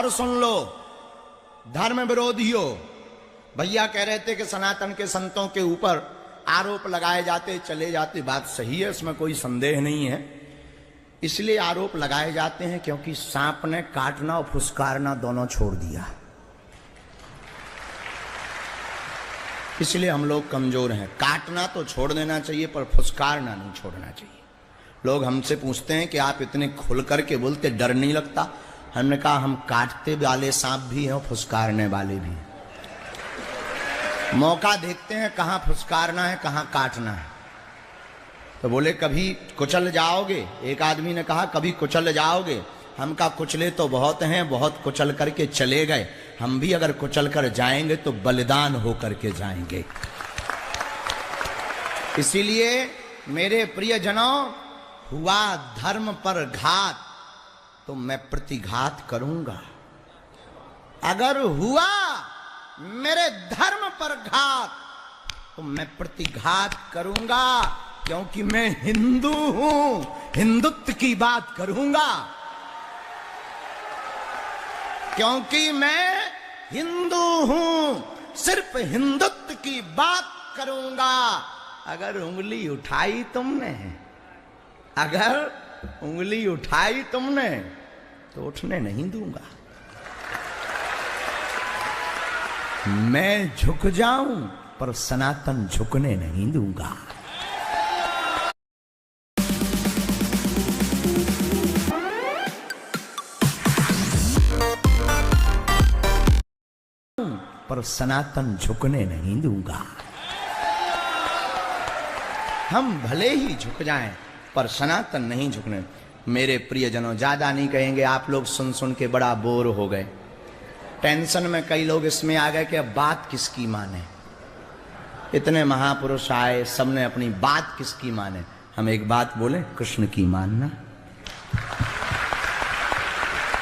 और सुन लो धर्म विरोधियों, भैया कह रहे थे कि सनातन के संतों के ऊपर आरोप लगाए जाते चले जाते, बात सही है, इसमें कोई संदेह नहीं है। इसलिए आरोप लगाए जाते हैं क्योंकि सांप ने काटना और फुसकारना दोनों छोड़ दिया, इसलिए हम लोग कमजोर हैं। काटना तो छोड़ देना चाहिए पर फुसकारना नहीं छोड़ना चाहिए। लोग हमसे पूछते हैं कि आप इतने खुल करके बोलते, डर नहीं लगता? हमने कहा हम काटते वाले सांप भी हैं और फुसकारने वाले भी हैं। मौका देखते हैं कहाँ फुसकारना है कहाँ काटना है। तो बोले कभी कुचल जाओगे, एक आदमी ने कहा कभी कुचल जाओगे। हम कहा कुचले तो बहुत हैं, बहुत कुचल करके चले गए, हम भी अगर कुचल कर जाएंगे तो बलिदान होकर के जाएंगे। इसीलिए मेरे प्रियजनों, हुआ धर्म पर घात तो मैं प्रतिघात करूंगा। अगर हुआ मेरे धर्म पर घात तो मैं प्रतिघात करूंगा, क्योंकि मैं हिंदू हूं, हिंदुत्व की बात करूंगा। क्योंकि मैं हिंदू हूं, सिर्फ हिंदुत्व की बात करूंगा। अगर उंगली उठाई तुमने, अगर उंगली उठाई तुमने तो उठने नहीं दूंगा। मैं झुक जाऊं पर सनातन झुकने नहीं दूंगा। पर सनातन झुकने नहीं दूंगा। हम भले ही झुक जाएं पर सनातन नहीं झुकने। मेरे प्रियजनों, ज्यादा नहीं कहेंगे, आप लोग सुन सुन के बड़ा बोर हो गए। टेंशन में कई लोग इसमें आ गए कि अब बात किसकी माने। इतने महापुरुष आए, सबने अपनी बात किसकी माने। हम एक बात बोले, कृष्ण की मानना,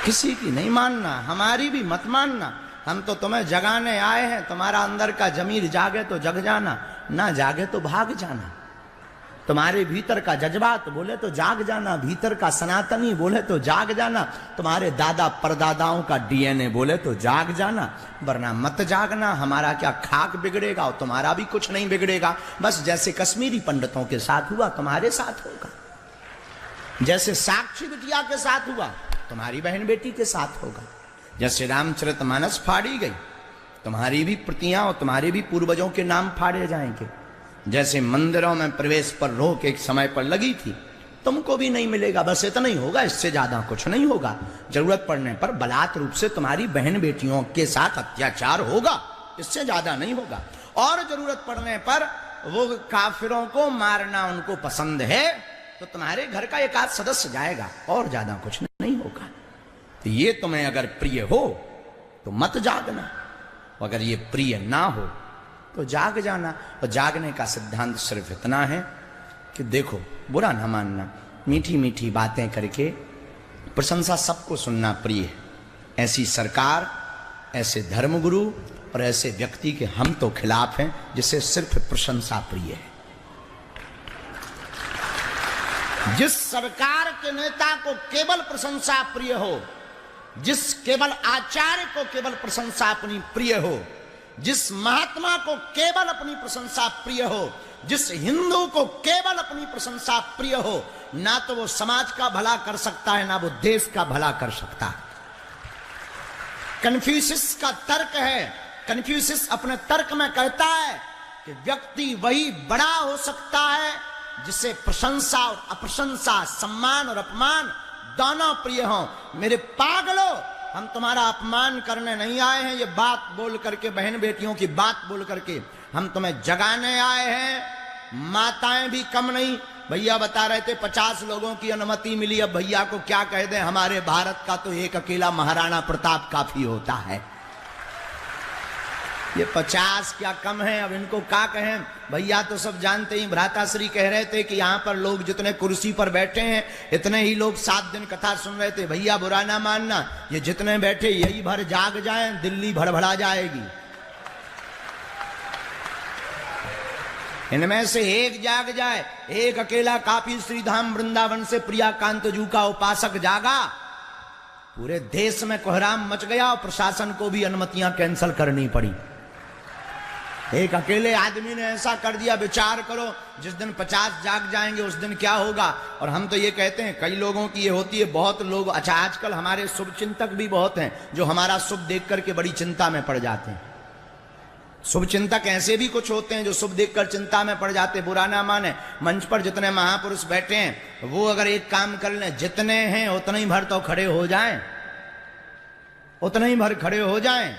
किसी की नहीं मानना, हमारी भी मत मानना। हम तो तुम्हें जगाने आए हैं, तुम्हारा अंदर का जमीर जागे तो जग जाना, ना जागे तो भाग जाना। तुम्हारे भीतर का जज्बात बोले तो जाग जाना, भीतर का सनातनी बोले तो जाग जाना, तुम्हारे दादा परदादाओं का डीएनए बोले तो जाग जाना, वरना मत जागना। हमारा क्या खाक बिगड़ेगा और तुम्हारा भी कुछ नहीं बिगड़ेगा। बस जैसे कश्मीरी पंडितों के साथ हुआ तुम्हारे साथ होगा, जैसे साक्षी बिटिया के साथ हुआ तुम्हारी बहन बेटी के साथ होगा। जैसे रामचरितमानस फाड़ी गई, तुम्हारी भी प्रतियां और तुम्हारे भी पूर्वजों के नाम फाड़े जाएंगे। जैसे मंदिरों में प्रवेश पर रोक एक समय पर लगी थी, तुमको भी नहीं मिलेगा। बस इतना ही होगा, इससे ज्यादा कुछ नहीं होगा। जरूरत पड़ने पर बलात् रूप से तुम्हारी बहन बेटियों के साथ अत्याचार होगा, इससे ज्यादा नहीं होगा। और जरूरत पड़ने पर वो काफिरों को मारना उनको पसंद है तो तुम्हारे घर का एक आध सदस्य जाएगा, और ज्यादा कुछ नहीं होगा। तो ये तुम्हें अगर प्रिय हो तो मत जागना, अगर ये प्रिय ना हो तो जाग जाना। और जागने का सिद्धांत सिर्फ इतना है कि देखो, बुरा ना मानना, मीठी मीठी बातें करके प्रशंसा सबको सुनना प्रिय है। ऐसी सरकार, ऐसे धर्मगुरु और ऐसे व्यक्ति के हम तो खिलाफ हैं जिसे सिर्फ प्रशंसा प्रिय है। जिस सरकार के नेता को केवल प्रशंसा प्रिय हो, जिस केवल आचार्य को केवल प्रशंसा अपनी प्रिय हो, जिस महात्मा को केवल अपनी प्रशंसा प्रिय हो, जिस हिंदू को केवल अपनी प्रशंसा प्रिय हो, ना तो वो समाज का भला कर सकता है, ना वो देश का भला कर सकता है। कन्फ्यूशियस का तर्क है, कन्फ्यूशियस अपने तर्क में कहता है कि व्यक्ति वही बड़ा हो सकता है जिसे प्रशंसा और अप्रशंसा, सम्मान और अपमान दोनों प्रिय हों। मेरे पागलों, हम तुम्हारा अपमान करने नहीं आए हैं, ये बात बोल करके, बहन बेटियों की बात बोल करके हम तुम्हें जगाने आए हैं। माताएं भी कम नहीं। भैया बता रहे थे 50 लोगों की अनुमति मिली। अब भैया को क्या कह दें, हमारे भारत का तो एक अकेला महाराणा प्रताप काफी होता है। ये 50 क्या कम है, अब इनको क्या कहें। भैया तो सब जानते ही, भ्राताश्री कह रहे थे कि यहाँ पर लोग जितने कुर्सी पर बैठे हैं इतने ही लोग 7 दिन कथा सुन रहे थे। भैया बुरा ना मानना, ये जितने बैठे यही भर जाग जाएं, दिल्ली भड़भड़ा जाएगी। इनमें से एक जाग जाए, एक अकेला काफी। श्रीधाम वृंदावन से प्रिया कांत जू का उपासक जागा, पूरे देश में कोहराम मच गया और प्रशासन को भी अनुमतियां कैंसिल करनी पड़ी। एक अकेले आदमी ने ऐसा कर दिया। विचार करो, जिस दिन 50 जाग जाएंगे उस दिन क्या होगा। और हम तो ये कहते हैं, कई लोगों की ये होती है, बहुत लोग, अच्छा आजकल हमारे शुभ चिंतक भी बहुत हैं जो हमारा शुभ देख करके बड़ी चिंता में पड़ जाते हैं। शुभ चिंतक ऐसे भी कुछ होते हैं जो शुभ देखकर चिंता में पड़ जाते। बुरा ना माने, मंच पर जितने महापुरुष बैठे हैं वो अगर एक काम कर लें, जितने हैं उतने ही भर तो खड़े हो जाएं, उतने ही भर खड़े हो जाएं।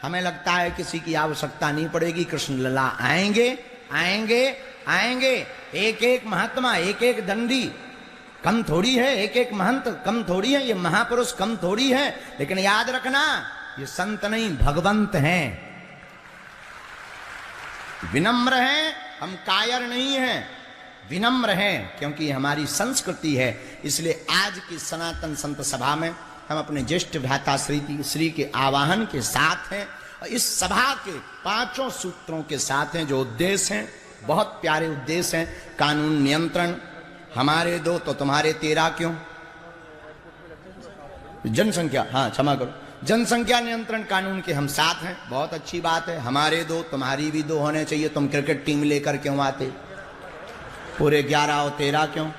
हमें लगता है किसी की आवश्यकता नहीं पड़ेगी, कृष्ण लला आएंगे आएंगे आएंगे। एक एक महात्मा, एक एक दंडी कम थोड़ी है, एक एक महंत कम थोड़ी है, ये महापुरुष कम थोड़ी है। लेकिन याद रखना, ये संत नहीं भगवंत हैं, विनम्र हैं, हम कायर नहीं हैं, विनम्र हैं, क्योंकि हमारी संस्कृति है। इसलिए आज की सनातन संत सभा में हम अपने ज्येष्ठ भ्राता श्री के आवाहन के साथ हैं और इस सभा के 5 सूत्रों के साथ हैं। जो उद्देश्य हैं बहुत प्यारे उद्देश्य हैं। कानून नियंत्रण, हमारे 2 तो तुम्हारे 13 क्यों, जनसंख्या, हाँ क्षमा करो, जनसंख्या नियंत्रण कानून के हम साथ हैं, बहुत अच्छी बात है। हमारे 2 तुम्हारी भी 2 होने चाहिए। तुम क्रिकेट टीम लेकर क्यों आते, पूरे 11 और 13 क्यों?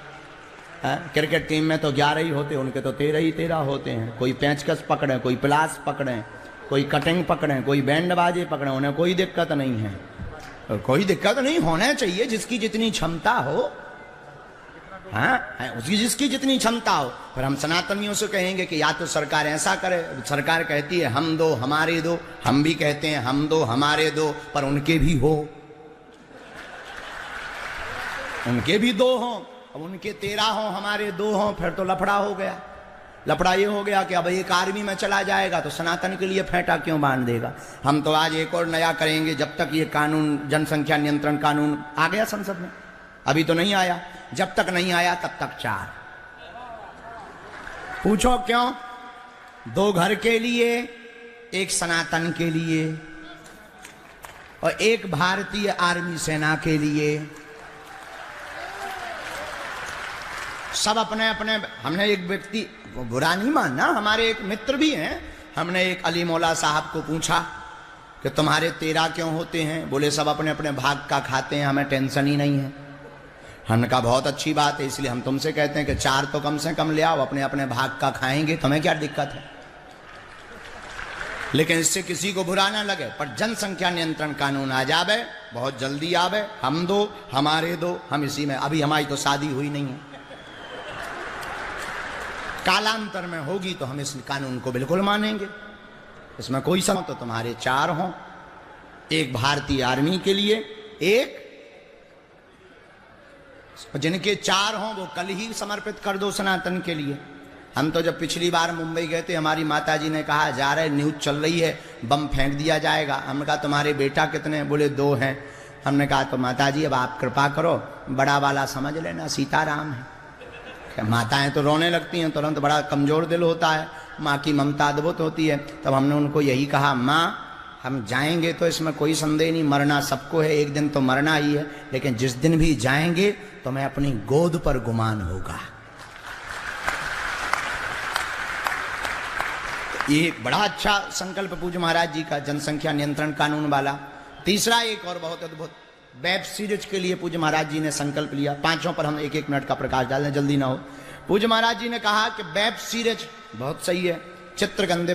क्रिकेट टीम में तो 11 ही होते, उनके तो 13 ही 13 होते हैं। कोई पेंचकस पकड़े, कोई प्लास पकड़े, कोई कटिंग पकड़े, कोई बैंड बाजे पकड़े, उन्हें कोई दिक्कत नहीं है। कोई दिक्कत नहीं, होना चाहिए जिसकी जितनी क्षमता हो, हाँ उसकी जिसकी जितनी क्षमता हो। फिर हम सनातनियों से कहेंगे कि या तो सरकार ऐसा करे, सरकार कहती है हम 2 हमारे 2, हम भी कहते हैं हम 2 हमारे 2, पर उनके भी हो, उनके भी 2 हो। अब उनके 13 हो, हमारे 2 हो, फिर तो लफड़ा हो गया। लफड़ा ये हो गया कि अब एक आर्मी में चला जाएगा तो सनातन के लिए फेंटा क्यों बांध देगा। हम तो आज एक और नया करेंगे। जब तक ये कानून, जनसंख्या नियंत्रण कानून आ गया संसद में, अभी तो नहीं आया, जब तक नहीं आया तब तक 4। पूछो क्यों? 2 घर के लिए, 1 सनातन के लिए और 1 भारतीय आर्मी सेना के लिए। सब अपने अपने, हमने एक व्यक्ति, बुरा नहीं मानना, हमारे एक मित्र भी हैं, हमने एक अली मौला साहब को पूछा कि तुम्हारे 13 क्यों होते हैं? बोले सब अपने अपने भाग का खाते हैं, हमें टेंशन ही नहीं है। हमने कहा बहुत अच्छी बात है, इसलिए हम तुमसे कहते हैं कि 4 तो कम से कम ले आओ, अपने अपने भाग का खाएंगे, तुम्हें क्या दिक्कत है। लेकिन इससे किसी को बुरा ना लगे, पर जनसंख्या नियंत्रण कानून आ जावे, बहुत जल्दी आवे, हम 2 हमारे 2, हम इसी में, अभी हमारी तो शादी हुई नहीं है, कालांतर में होगी तो हम इस कानून को बिल्कुल मानेंगे, इसमें कोई सम। तो तुम्हारे 4 हों, 1 भारतीय आर्मी के लिए, 1 जिनके 4 हों वो कल ही समर्पित कर दो सनातन के लिए। हम तो जब पिछली बार मुंबई गए थे, हमारी माताजी ने कहा जा रहे, न्यूज चल रही है, बम फेंक दिया जाएगा। हमने कहा तुम्हारे बेटा कितने? बोले 2 हैं। हमने कहा तो माताजी अब आप कृपा करो, बड़ा वाला समझ लेना सीताराम है। माताएं तो रोने लगती हैं तुरंत, बड़ा कमजोर दिल होता है, माँ की ममता अद्भुत होती है। तब हमने उनको यही कहा, माँ हम जाएंगे तो इसमें कोई संदेह नहीं, मरना सबको है, एक दिन तो मरना ही है, लेकिन जिस दिन भी जाएंगे तो मैं अपनी गोद पर गुमान होगा। ये बड़ा अच्छा संकल्प पूज्य महाराज जी का, जनसंख्या नियंत्रण कानून वाला। तीसरा एक और बहुत अद्भुत, वेब सीरीज के लिए पूज्य महाराज जी ने संकल्प लिया। 5 पर हम 1-1 मिनट का प्रकाश डालें, जल्दी ना हो। पूज्य महाराज जी ने कहा कि वेब सीरीज बहुत सही है, चित्रगंधे